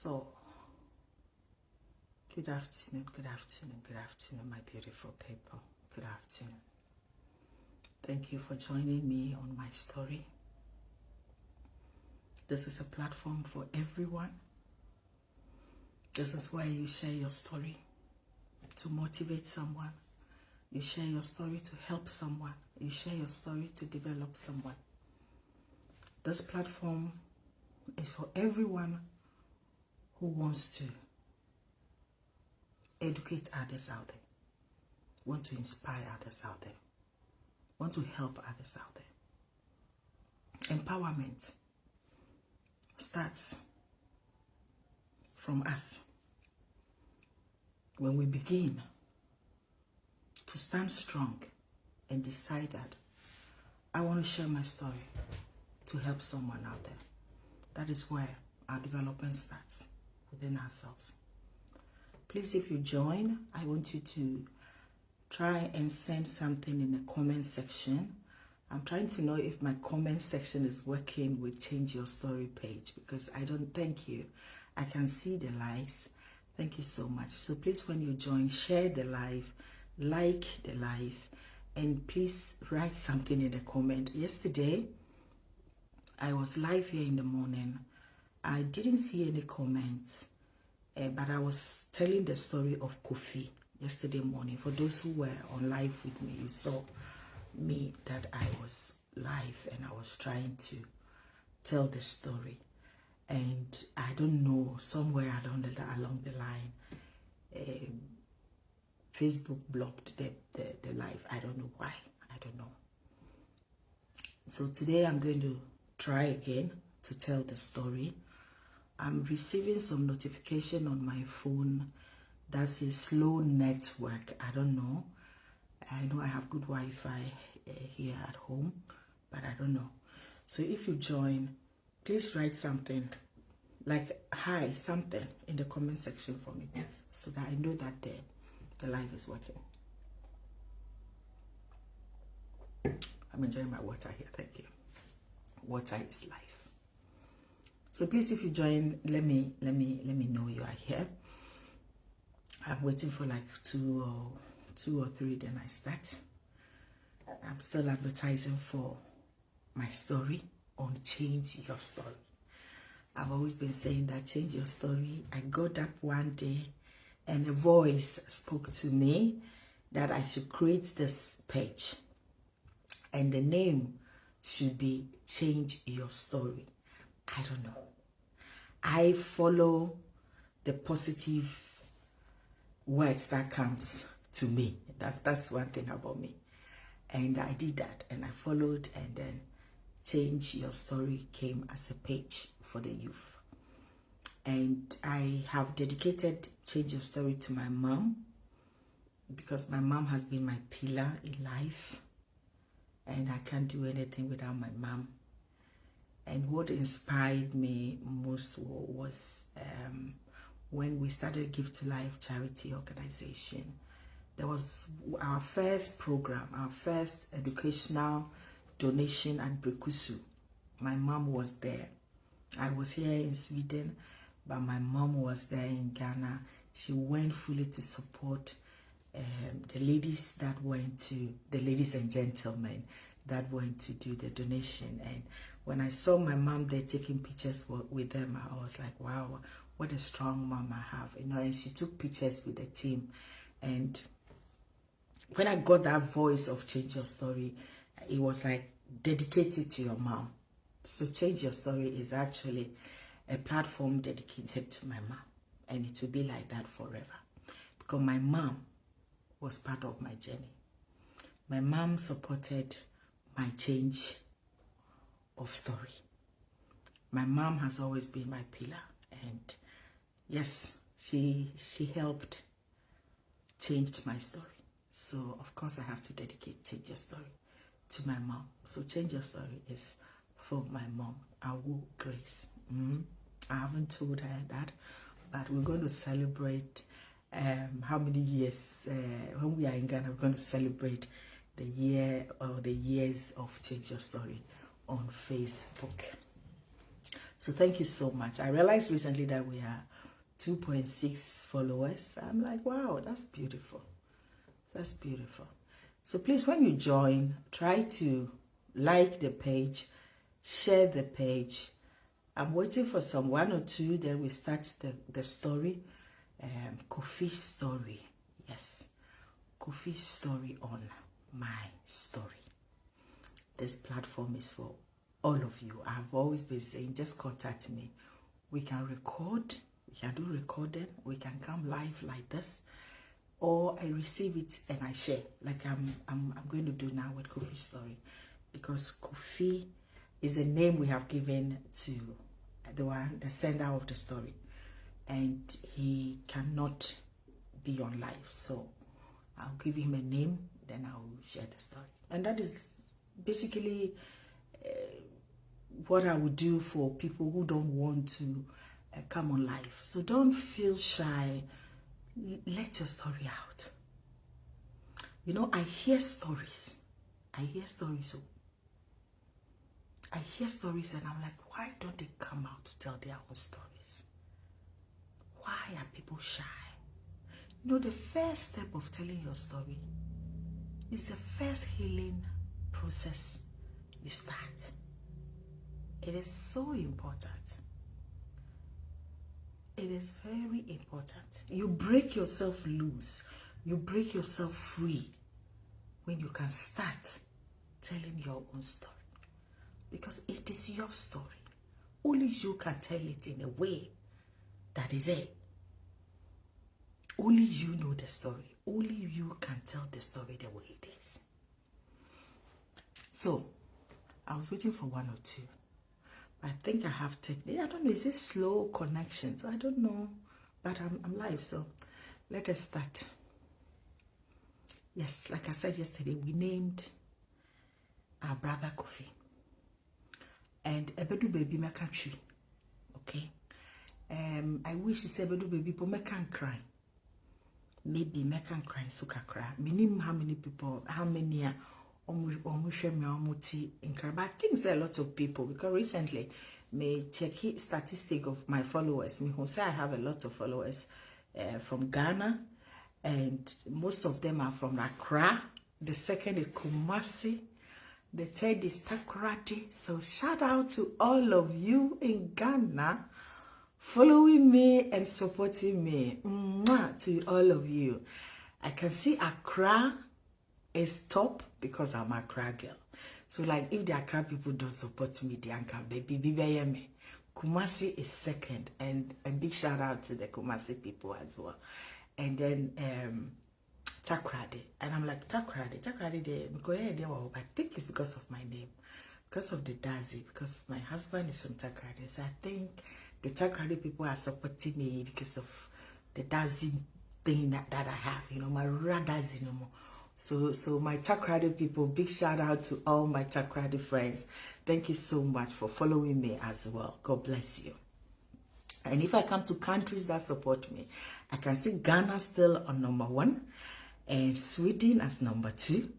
So, good afternoon, good afternoon, good afternoon, my beautiful people. Good afternoon. Thank you for joining me on my story. This is a platform for everyone. This is where you share your story to motivate someone. You share your story to help someone. You share your story to develop someone. This platform is for everyone who wants to educate others out there, want to inspire others out there, want to help others out there. Empowerment starts from us. When we begin to stand strong and decide that I want to share my story to help someone out there, that is where our development starts, within ourselves. Please, if you join, I want you to try and send something in the comment section. I'm trying to know if my comment section is working with Change Your Story page, because I don't, thank you. I can see the likes. Thank you so much. So please, when you join, share the live, like the live, and please write something in the comment. Yesterday, I was live here in the morning. I didn't see any comments, but I was telling the story of Kofi yesterday morning. For those who were on live with me, you saw me that I was live and I was trying to tell the story. And I don't know, somewhere along the line, Facebook blocked the live. I don't know why. I don't know. So today I'm going to try again to tell the story. I'm receiving some notification on my phone that says slow network. I don't know. I know I have good Wi-Fi here at home, but I don't know. So if you join, please write something like hi, something in the comment section for me, please, so that I know that the live is working. I'm enjoying my water here. Thank you. Water is life. So please, if you join, let me know you are here. I'm waiting for like two or three, then I start. I'm still advertising for my story on Change Your Story. I've always been saying that Change Your Story. I got up one day and a voice spoke to me that I should create this page. And the name should be Change Your Story. I don't know. I follow the positive words that comes to me. That's one thing about me. And I did that and I followed, and then Change Your Story came as a page for the youth. And I have dedicated Change Your Story to my mom, because my mom has been my pillar in life. And I can't do anything without my mom. And what inspired me most was when we started Give to Life charity organization. There was our first program, our first educational donation at Brekusu. My mom was there. I was here in Sweden, but my mom was there in Ghana. She went fully to support the ladies and gentlemen that went to do the donation. And when I saw my mom there taking pictures with them, I was like, wow, what a strong mom I have, you know. And she took pictures with the team. And when I got that voice of Change Your Story, it was like dedicated to your mom. So Change Your Story is actually a platform dedicated to my mom, and it will be like that forever, because my mom was part of my journey. My mom supported my change of story. My mom has always been my pillar, and yes, she helped change my story. So of course I have to dedicate Change Your Story to my mom. So Change Your Story is for my mom, Awu Grace. I haven't told her that, but we're going to celebrate how many years, when we are in Ghana, we're going to celebrate the year or the years of Change Your Story on Facebook. So thank you so much. I realized recently that we are 2.6 followers. I'm like, wow, that's beautiful. That's beautiful. So please, when you join, try to like the page, share the page. I'm waiting for some 1 or 2, then we start the story. Kofi's story. Yes. Kofi's story on my story. This platform is for all of you. I've always been saying, just contact me. We can record, we can do recording, we can come live like this, or I receive it and I share, like I'm going to do now with Kofi's story, because Kofi is a name we have given to the sender of the story, and he cannot be on live, so I'll give him a name, then I'll share the story. And that is basically what I would do for people who don't want to come on live. So don't feel shy. Let your story out. You know, I hear stories. I hear stories. And I'm like, why don't they come out to tell their own stories? Why are people shy? You know, the first step of telling your story is the first healing process you start. It is so important. It is very important. You break yourself loose. You break yourself free when you can start telling your own story. Because it is your story. Only you can tell it in a way that is it. Only you know the story. Only you can tell the story the way it is. So, I was waiting for 1 or 2. I think I have technique. I don't know, is it slow connections? I don't know. But I'm live, so let us start. Yes, like I said yesterday, we named our brother Kofi. And Ebedu baby me country. Okay. I wish you said Ebedu baby, but me can't cry. Maybe me can't cry so cry. Minim how many people, how many are but I think there's a lot of people, because recently me check statistic of my followers. Me say I have a lot of followers from Ghana, and most of them are from Accra. The second is Kumasi. The third is Takoradi. So shout out to all of you in Ghana following me and supporting me. Mwah, to all of you. I can see Accra is top because I'm a Accra girl. So like if the Accra people don't support me, the Anka baby me. Kumasi is second, and a big shout out to the Kumasi people as well. And then Takrade. And I'm like, Takrade, I think it's because of my name, because of the Dadzie, because my husband is from Takrade. So I think the Takrade people are supporting me because of the Dadzie thing that I have, you know, my real Dadzie no more. So my Takrade people, big shout out to all my Takrade friends. Thank you so much for following me as well. God bless you. And if I come to countries that support me, I can see Ghana still on number 1 and Sweden as number 2.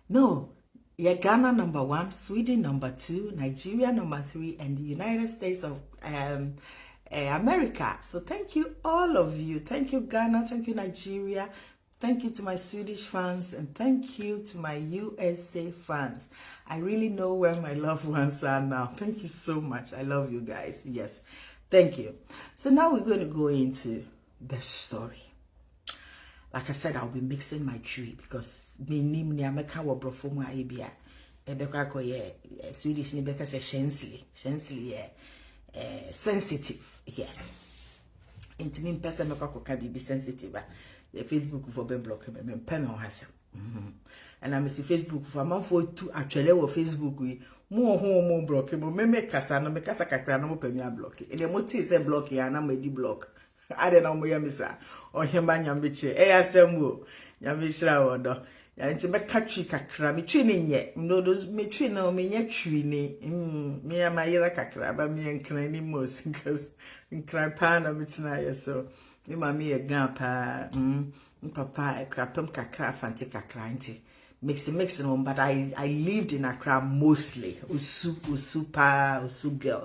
No, yeah, Ghana number 1, Sweden number 2, Nigeria number 3, and the United States of America. So thank you all of you. Thank you Ghana, thank you Nigeria. Thank you to my Swedish fans, and thank you to my USA fans. I really know where my loved ones are now. Thank you so much. I love you guys. Yes, thank you. So now we're going to go into the story. Like I said, I'll be mixing my tree because me name ni America wa brofomu aibia. Ebeka ko ye Swedish ni beka say shensly sensitive. Yes. Into me person me ko ka be sensitive. The Facebook for be block me pen on herself. And I see Facebook for man for to actually wo Facebook we mo block me kasa no me kasa kakra no mo pe me block. E dey mo ti say block ya na mo di block. I don't know mo ya me sa. O hemba nyambe che. E asem wo. Nyambe hira wo do. Ya nti me katwi kakra me twi ni nye. No those me twi na me nya twi ni. Me ya mayira kakra ba me nkran ni mos because nkran pa na me tina ye so. Me mami e gan pa papa e krapem kakra fanti kakra nti mix no, but I lived in Accra mostly usu girl.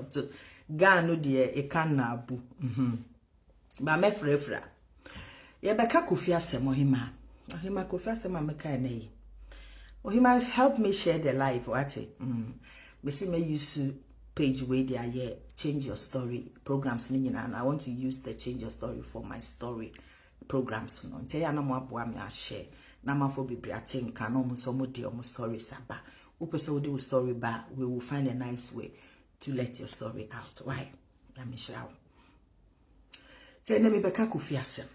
So Gano dear, a can na boo. Ba me frefra. Ye beka Kofi asem ohima. Ohima Kofi asem ameka na ohima help me share the life what me see me use page way there yeah change your story programs ni nyina and I want to use the change your story for my story programs no ntia na mo aboa me a share na mafo bibri atinka no mo so mo de o stories aba wo pese wo de story ba we will find a nice way to let your story out why let me show say na me beka Kofi asem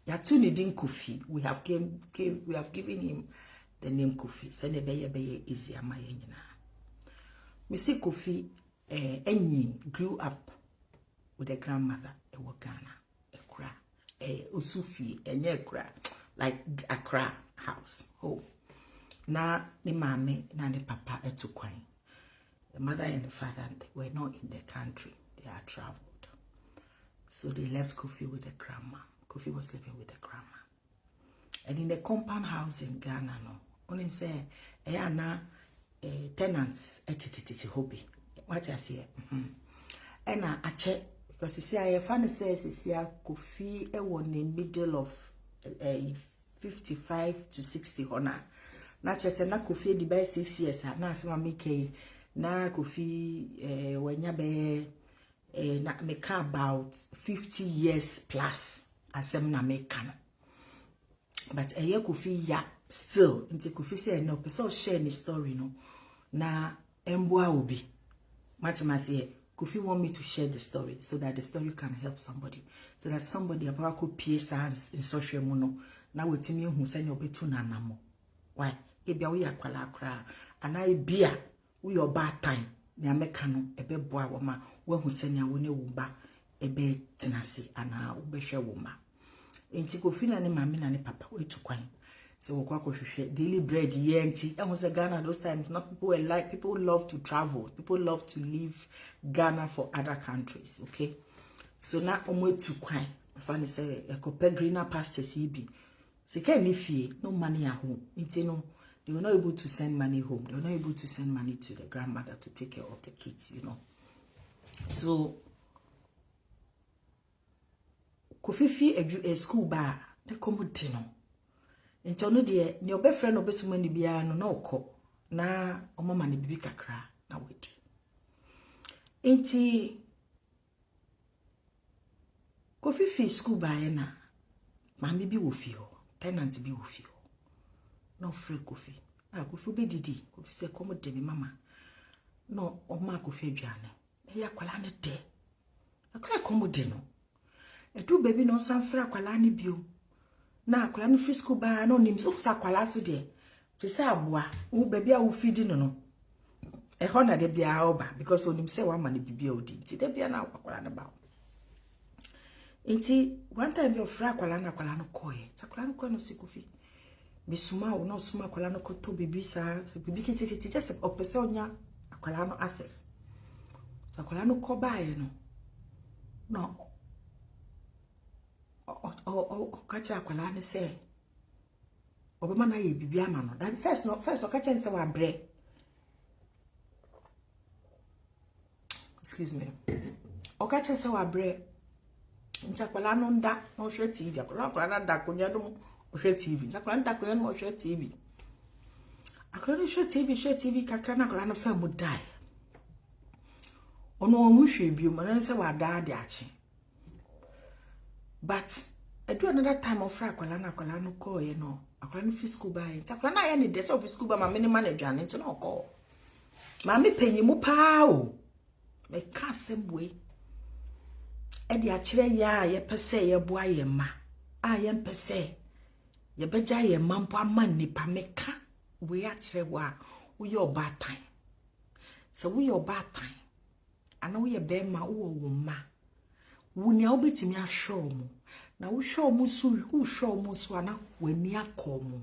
ya tu ni din Kofi we have given him the name Kofi say ne beye easy ama ye nyina me see Kofi enyi grew up with a grandmother e Ghana Accra Osufi enye Accra like Accra house home na ni mame na ni papa etukwan the mother and the father they were not in the country they are traveled so they left Kofi with the grandma. Kofi was living with the grandma and in the compound house in Ghana no only say na tenants etititi hobby what I say and I check because you see I find says is here Kofi in the middle of 55 to 60 honor na chese na Kofi the by 6 years na asema make na Kofi wenya be na make about 50 years plus asem na make no but Kofi ya still nti Kofi say no person share the story no na emboa obi matemase Kofi want me to share the story so that the story can help somebody so that somebody about could PSAs in social mono na wetimi hu say no betu na namo why e bia we akwala akra ana e bia we your bad time na meka no ebe boa wo ma we hu say na wo ne wo ba ebe tenase ana wo be hwe wo ma enti Kofi na ne mama na ne papa we tukwan so we kwa daily bread yenti and was Ghana those times not people were like people love to travel people love to leave Ghana for other countries okay so now omo tukwan funny say e kope greener pastures ibi se can fie no money at home enti no they were not able to send money home they were not able to send money to the grandmother to take care of the kids you know so Kofi fi a school ba de komudi no nti no de ne obefre no besuma ni bia no na okọ na omama ne bibi kakra na wedi nti Kofi fi school ba ye na mama bi wo fi ho tenant bi wo fi ho no free Kofi Kofi be didi Kofi se komo de ni mama no oma Kofi aduane ya kwala ne de akwa komo de no edu baby no sanfra kwala ne bio na akwala no free school ba no nim so akwala so de to say aboa wo baby a wo feed no e ho na de bia oba because onim say wa ma ne bibia odi nti de bia na akwala ne ba nti one time your fra akwala no koye akwala no ko no si Kofi bisuma wo no suma akwala no ko to bibi sa bibi kiti just opese onya akwala no access akwala no ko ba ye no kacha akwala ne say obema na ye bibi ama no that first kacha nse wa bre excuse me okacha nse wa bre nti akwala no nda no hwe TV akwala na da konya no hwe TV akwala nda konya no hwe TV akwala no hwe TV kakra na akwala no fa mu dai ono mu hwe bi mo na nse wa da de achi but I do another time of akwala no call you know akwala no free school by akwala na ya ni de so free school ba ma me manager ne to no call ma me panyi mu pa o me ka semwe e de a kire ya ye pese ye boa ye ma a ye mpese ye beja ye mampo ama nipa me ka we a kire wa wo your bad time so we your bad time ana wo ye be ma wo ma wunya obetimi ahwo mu na wo hwo mu so ana wani akomu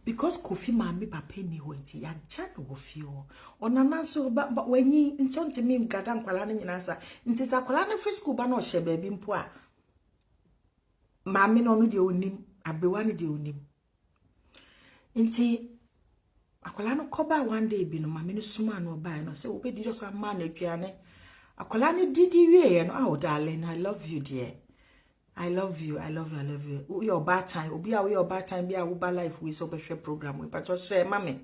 because Kofi mama papa ni ho nti ya jano wo fio onana so wanyi nchontimi ngada nkwala no nyina sa nti sa kwala no free school ba na ohye baabi mpo a mama no no de onim abewa no de onim nti akwala no koba one day bi no mame no suma no ba no say obedi just a man aduane akwala no didi wie no oh darling I love you dear I love you your bad time obi a your bad time bi a wo ba life we so be share program we but just share mame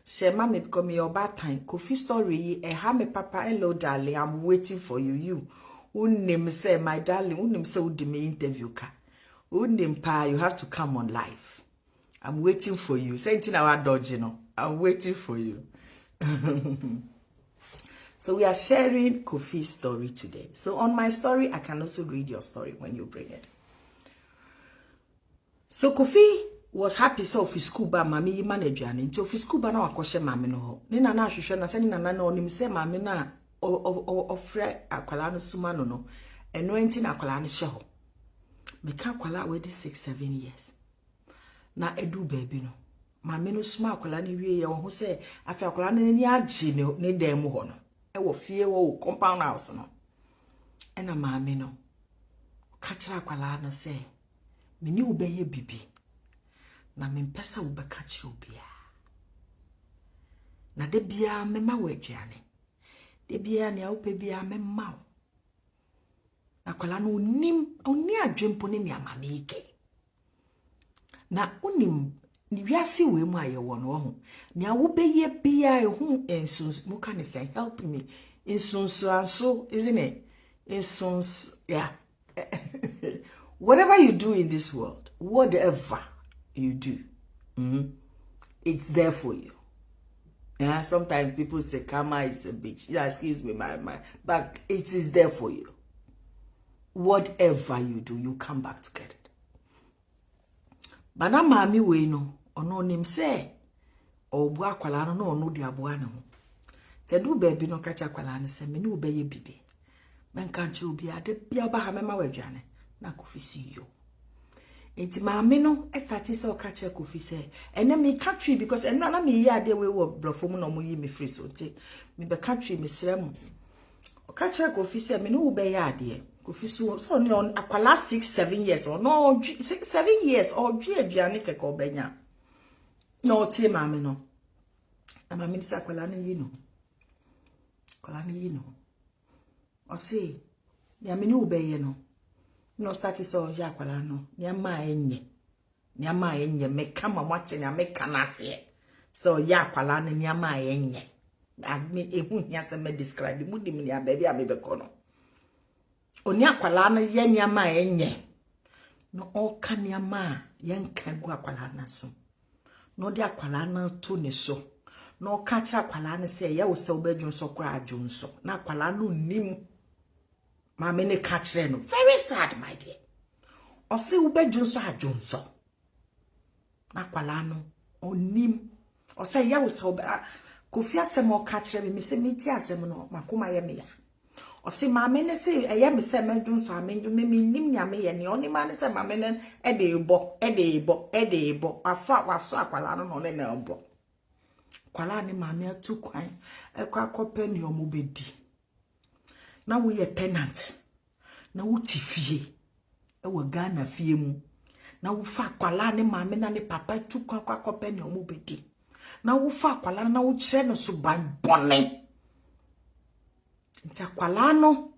because me your bad time Kofi story ha me papa hello darling I'm waiting for you unim say my darling unim say udi me interview ka unim pa you have to come on live I'm waiting for you saying our dodge I'm waiting for you. So we are sharing Kofi's story today. So on my story, I can also read your story when you bring it. So Kofi was happy so of his school ba mami manager and into his school ba na wakoshe mami no ho. Ni na hwehwe na se ni na onim se mami na ofre akwala no suma no no. Eno enti na akwala no hye ho. Meka akwala we 6-7 years. Na edu baby no. Mami no suma akwala ni wie ye wo ho se afi akwala no ni agi ne dan mu ho no. E wo fie wo compound house no. E na mami no ka kira akwala no se meni wo beye bibi na mempesa wo beka kire obia. Na de bia mema wo aduane. De bia ne wo pe bia mema wo. Akwala no oni adwempo ne miamane ike. Na unim ni wiase we mu ayewo no ho ni awobeye bia ehu ensuns mu kan say help me ensuns so isn't it ensuns yeah. Whatever you do in this world, whatever you do, it's there for you. Yeah, sometimes people say karma is a bitch. Yeah, excuse me, but it is there for you. Whatever you do, you come back to get it. But na mami we no ono nim say obu akwala no ono di aboa ne ho. Te do baby no kacha akwala ne se me ni obeye bibi. Men kanche obi ade bia ba ha mema wadwane na Kofi see you. Enti mami no start say o kacha Kofi say ene me country because eno na me yi ade we wo brofom no mo yi me free so te me be country me srem. O kacha Kofi say me ni obeye ade. Kofi so ni on akwala 6-7 years or no 6-7 years or dwe aduane keke obenya. No tie mami no. Na mami ni akwala no yi no. Akwala no yi no. O say ya me ni obeye no. No start so ya akwala no. Ni ama enye. Ni ama enye me kama mwate ni ameka na se. So ya akwala no ni ama enye. Agme ehu hia se me describe mu dim ni ababy abebeko no. Oni akwala na ye nyama enye no oka nyama ye nka gu akwala na so no de akwala na to ne so no oka kira akwala na se ye wo se obedwun so kra adwun so na akwala no nim ma me ne ka kire no very sad my dear o se obedwun so adwun so na akwala no onim o se ye wo se Kofi asem o ka kire me se meti asem no makoma ye me ya o si mame ne se eye me se medun so amenju me nim nyame ye ne oni ma ne se mame ne e de ebo afa waso akwala no ne na ebo kwala ne mame atu kwan e kwa kope ne omo bedi na wo ye tenant na wo ti fie e wo Ghana fie mu na wo fa kwala ne mame na ne papa atu kwan kwa kope ne omo bedi na wo fa kwala na wo kire no so ban bone nta kwala no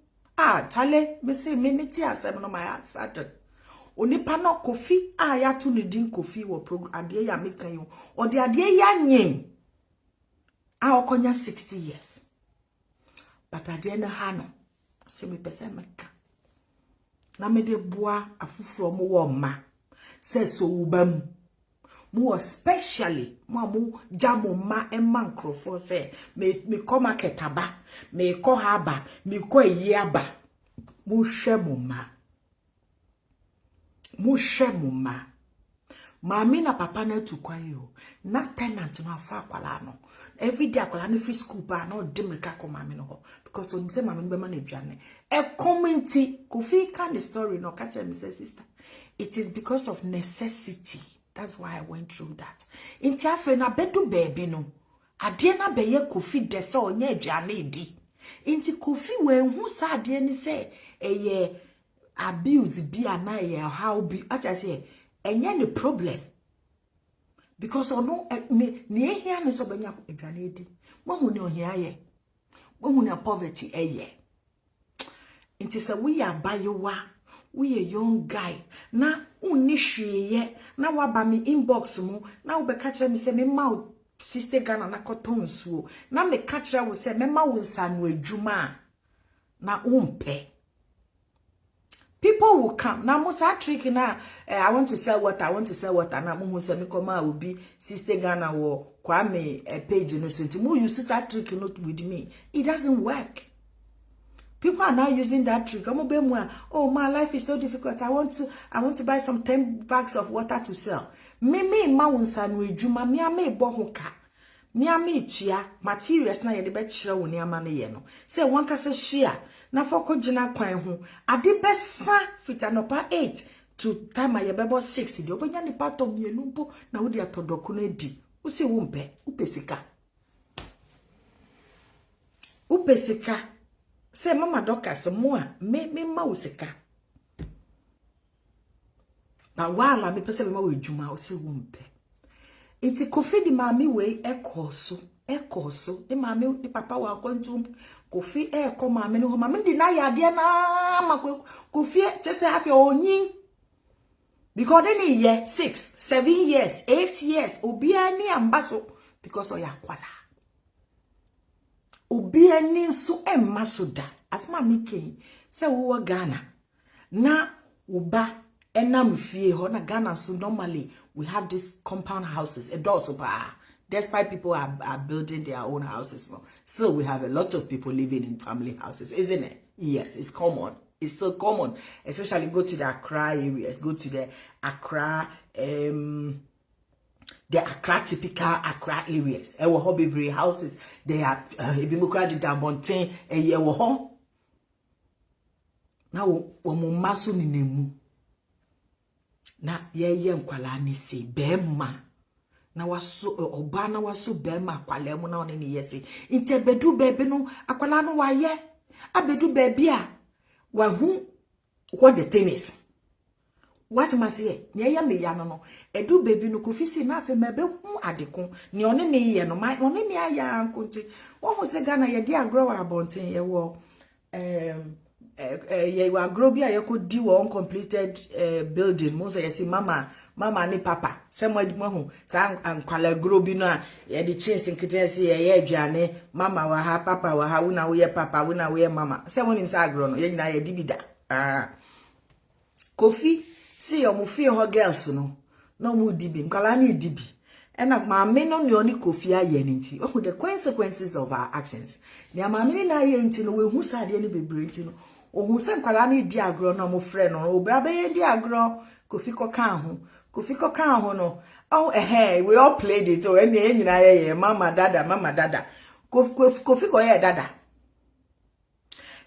tale me se me meti asem no my heart started onipa no Kofi ya to ne din Kofi wo program ade ya mekan yo ode ade ya nyen okonya 60 years but ade na ha no se me pese meka na me de boa afufuro mo wo ma se so ubam more especially mamu jamu ma emankrofo se me ko market aba me ko haba me ko yi aba mu hwemu ma mami na papa na tukwan yo na tenant no afa akwala no every day akwala no free school ba na odimrika ko mami no ho because on say mami no be ma na aduane e community Kofi kind story no catch me say sister it is because of necessity. That's why I went through that. Inti afe na bedu baby no. Ade na beye Kofi desa onye aduane edi. Inti Kofi we hu sa ade ni se eye abuse bi ana ye how bi acha say enye the problem. because ono ne ehia ne so banya adwane di mahu ne ohia ye mahu ne poverty eye nti se we abayewa we a young guy na unni hweye na waba me inbox mu na wo be ka kire me se me ma sister Ghana na cotton suo na me ka kire wo se me ma wo nsanu adwuma na umpe. People will come. Now, most are tricky now. I want to sell water. I want to sell water. Now, mo say me come will be sister Ghana or Kwame a page no so. Mo use that trick not with me. It doesn't work. People are now using that trick. Oh, my life is so difficult. I want to buy some 10 bags of water to sell. Me ma wonsa no edwuma me ame bo hoka. Me ame chia materials na ye de be kire wo ne ama ne ye no. Say one kase share na foko gina kwan ho ade besa fitanopa 8 to time ye bebo 6 de obanya ni pato mienu mpo na wo de atodoko na di wo se wo mpe upesika se mama Dorcas mo a me ma wo sika ba wala me pese me ma wo edwuma wo se wo mpe enti Kofi di mami we ekoso ni mami ni papa wa kontum Kofi ko mami no mami di na ya de na ma Kofi just have your onyin because then year 6 7 years 8 years obi ani ambaso because o ya kwala obi ani so emma so da as mami ken say wo Ghana na wo ba enam fie ho na Ghana so normally we have these compound houses a door so despite people are building their own houses now. Still, we have a lot of people living in family houses, isn't it? Yes, it's common. It's still common. Especially go to the Accra areas. Go to the Accra, typical Accra areas. Ewo ho bebre houses. They are ebimukra di dabonten ewo ho. Na wo mo maso ni nemu. Na ye nkwala ni se bema. Na waso oba na waso bema akwala mu na one ne yesi inte bedu bebe no akwala no waye abedu bebe a wahu what the thing is what must say ne ya me ya no edu bebe no Kofi si na afa mebe hu adeko ne one me ye no ma one me aya ankonti wo ho se Ghana ye di agro wa abonten ye wo ye wa agro bia ye ko di wo uncompleted building mo say yesi mama ni papa se mo hu sa ankwala grobi no a ye di chins nkete se ye aduane mama wa ha papa wa ha wona wo ye papa wona wo ye mama se mo nim sa agro no ye nyina ye dibida Kofi si yo mu fie ho girls no mu dibi nkwala ni dibi ena maame no ne oni Kofi aye ni nti ohu the consequences of our actions ne maame ni na ye nti no we hu sa de ni bebre nti no ohun se nkwala ni di agro no mo frɛ no obra be ye di agro Kofi koka ho no oh we all played it oh ene nyina ye mama dada Kofi ko ye dada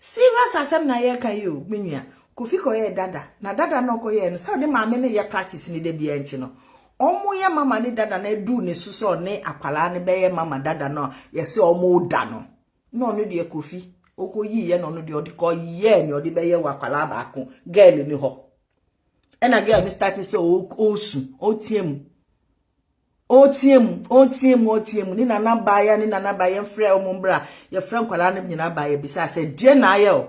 serious asem na ye kan you menua Kofi ko ye dada na dada no ko ye no so de maame ne ye practice ni de bia nti no omo ye mama ni dada na du ne suso ne akwala ne be ye mama dada no ye se omo da no no de Kofi okoyi ye no de odiko ye ni odi be ye wakwala ba ko girl ni ho ena girl mi start so osu otiem ni nana baye frɛ omumbra ye frɛ nkwala ne nyina baye bisa se die na aye o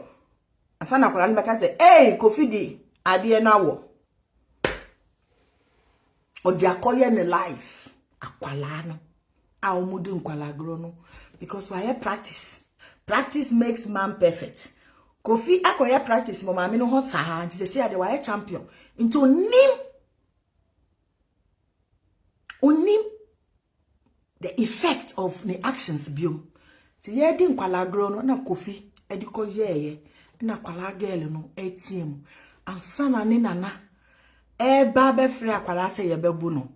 asa na kwala ne beka se Kofi di ade na wo odi akoye ne life akwala no a omudu nkwala gro no because why practice makes man perfect. Kofi akoye practice mo maame no ho saa nti se ade why champion into onim the effect of the actions biom ti ye di nkwala gro no na Kofi ediko yeye na kwala girl no etiem ansana ni nana ba be frɛ akwala se ye bebu no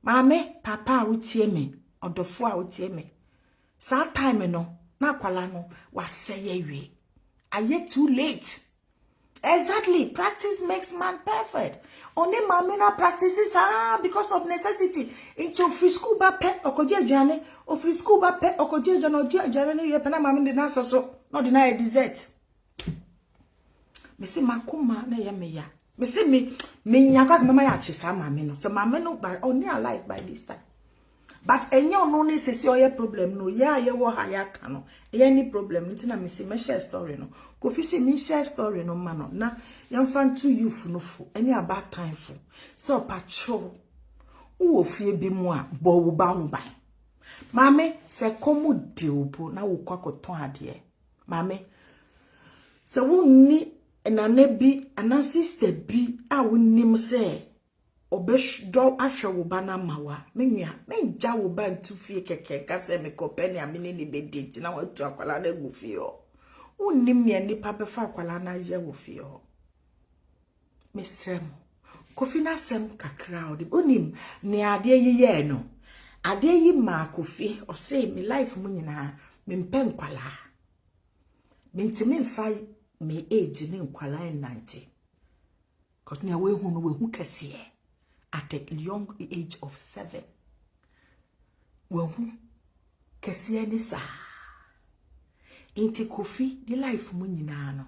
maame papa wotie me odofo a wotie me saa time no na kwala no waseye wi aye too late. Exactly. Practice makes man perfect. Only mamina practices because of necessity. Into free school ba pe okoje jane o free school ba pe okoje jane ni yepena mamina na so no deny a dessert. Me say makuma na ye me ya Me say me nyakwa mama ya chisa mama no. So mama no by only alive by this time. But enyo no ne sesi oye problem no ya ye wo ha ya ka no. Any problem nti na me say me share story no. Kofi say me share story no ma no. Na yamfa to youth no fo. Any about time fo. So patrol. Wo fie bi mu a bo wo ba ho ban. Mame se komu de obo na wo kwakoton ade. Mame se wo ni enana bi ana sister bi a wo nim se obesdo ahwe wo ba na mawa menua menja wo ba ntu fie keke ka se me kopeni amene ni bediti na watu akwala na gu fie ho wo nim ne nipa be fa akwala na ye wo fie ho mesrem Kofi na sem kakra odi onim ne ade yiye no ade yi ma Kofi o say me life mu nyina me mpe nkwala me ntimi mfa me age ni nkwala 90 cause na we hu kese at the young age of 7 we hu kese ni sa inti Kofi di life mu nyina no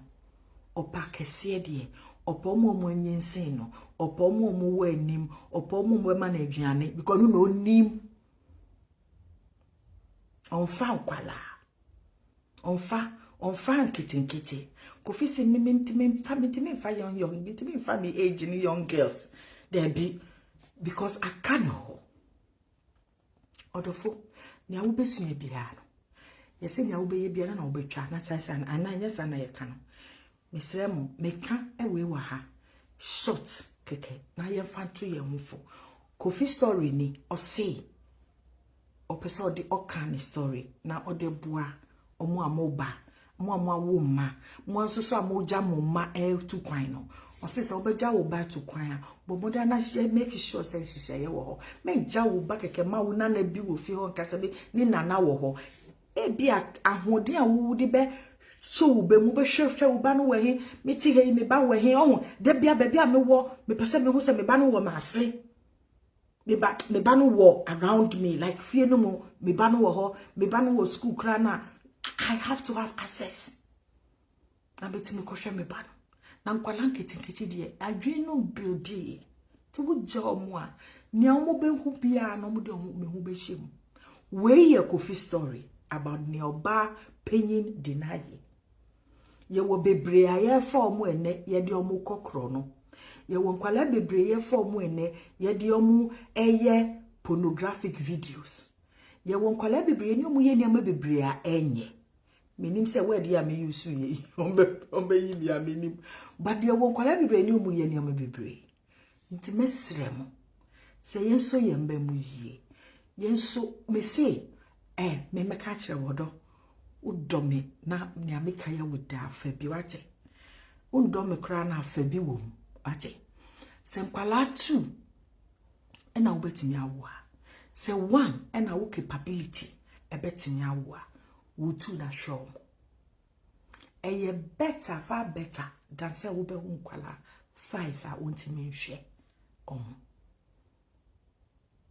opa kese de opa omo nyensin no opa omo wo anim opa omo ma na aduane because no nim onfa nkwala onfa nkitinkiti Kofi si me fa young me fa me age ni young girls there be because I cannot odofo ni awu besu e bia no yesi ni awu be ye bia na obetwa na tsan ana nyesa na ye kan mesrem meka ewe wa ha short keke na ye fa to ye mufo Kofi story ni o say opese odi okan story na ode bua omo amoba mo awo ma mo nsoso amoja mo ma tu kwan no o se obeja wo ba tu kwan a boboda na make sure say hihye ye wo ho me ja wo ba keke ma wo na bi wo fi ho nkasa bi ni nana wo ho e bi ahode a wo de be so wo be mu be hwehwe wo ba no wo he me ti he me ba wo he o de bia ba bia me wo me pese me hu se me ba no wo ma ase me ba no wo around me like fie no mo me ba no wo ho me ba no wo school kra na I have to have access. Na beti me kohwe me ba no. Na nkwala nketenketi de adwen no buildi. Ti wo ja omo a ne omo be hu bia no mo de me hu be hyem. We ye Kofi story about ne oba penyin deny. Ye wo bebre aye fa omo ene ye de omo kokro no. Ye wo nkwala bebre ye fa omo ene ye de omo eye pornographic videos. Ye wo nkwala bebre ni omo ye niam bebre a enye. Menim se word ya me use ye ombe yi bia menim but ye won kwala bebre ni omu ye ni am bebre nti mesrem se yenso ye mba mu yie yenso me se me meka kire wodo udo me na ni ameka ya woda afa bi wate undo me kra na afa bi wo wate se nkwala 2 ena wo betimi awo se 1 ena wo capability e betimi awo wutu na show eye better far better than say wo be hu nkwala 5 a wontimi nhwe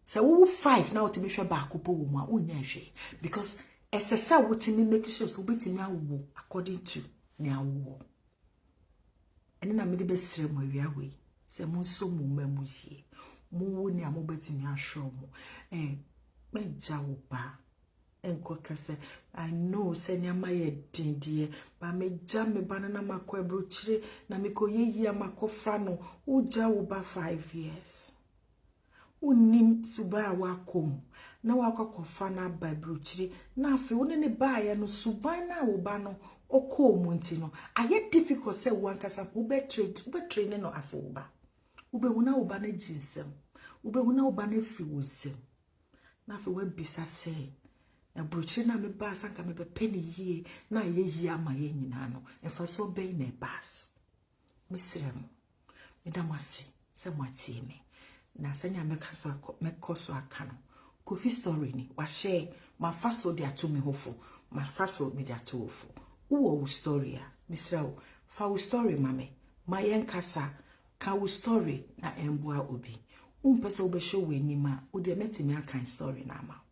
se wo 5 na wotimi hwe ba akopo wo mu a wonya hwe because esesa wotimi make sure so betimi awo according to ne awo ene na me de be sire mo awia we se mo so mo mamu yie mo wo ni amo betimi ahwe mo menja wo ba enko kase I know se nyama ye dindie ba meja me banana makọ ebrochire na mekoye yi amakofra no uja wo ba 5 years unim suba wakom na wakọkọfa na ba ebrochire na afi woni ne ba ye no suban na wo ba no okomu nti no aye difficult se wankasa ube train no ase wo ba ube huna wo ba na jinsem ube huna wo ba na fi wo nsem na afi we bisa se na brochire na me ba sanka me be peni yie na ye yie ama ye nyina no emfa so be na baso mesrem me damase se mwatie me na senya me kasa me koso aka no Kofi story ni wa share ma faso de ato me hofo ma faso me de ato hofo wo story a mesrem fa wo story mame ma yen kasa ka wo story na emboa obi umpese wo be show we nima wo de metimi aka story na ama.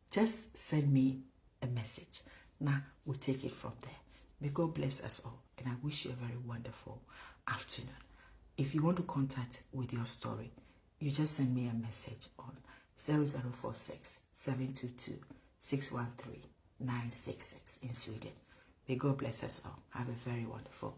Just send me a message. Now we'll take it from there. May God bless us all. And I wish you a very wonderful afternoon. if you want to contact with your story, you just send me a message on 0046 722 613 966 in Sweden. May God bless us all. Have a very wonderful